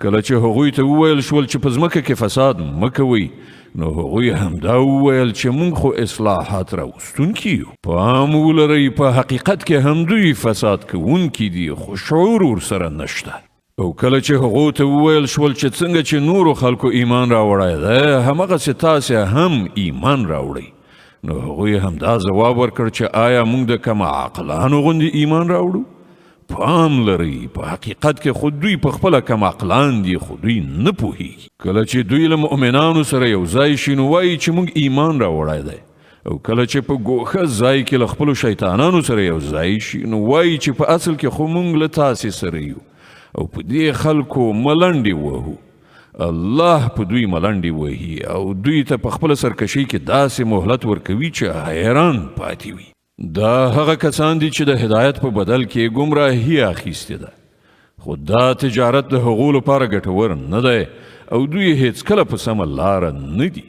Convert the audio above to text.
کله چې هغوی ته وویل شول چې په ځمکه کې فساد مه کوئ نو هغوی همدا وویل چې موږ خو اصلاحات راوستونکي یو. پام ولرئ په حقیقت کې هم دوی فساد کوونکي دي خو شعور ورسره نشته. او کله چې هغو ته وویل شول چې څنګه چې نورو خلکو ایمان راوړی دی همغسې تاسې هم ایمان راوړئ نو هغوی همدا ځواب ورکړ چې آیا موږ د کم عقلانو غوندې ایمان راوړو؟ پام لرئ په حقیقت کې خود دوی په خپله کم عقلان دي خو دوی نه پوهیږي. کله چې دوی له مؤمنانو سره یو ځای شي نو وایي چې موږ ایمان راوړی دی او کله چې په ګوښه ځای کې له خپلو شیطانانو سره یو ځای شي نو وایي چې په اصل کې خو موږ له تاسې سره یو او په دې خلکو ملنډې وهو. الله په دوی ملنډې وهي او دوی ته په خپله سرکشۍ کې داسې مهلت ورکوي چې حیران پاتې وي. دا هغه کسان دي چې د هدایت په بدل کې ګمراهي اخیستې ده خو دا تجارت د هغو لپاره ګټور نه دی او دوی هیڅکله په سمه لاره نه دي.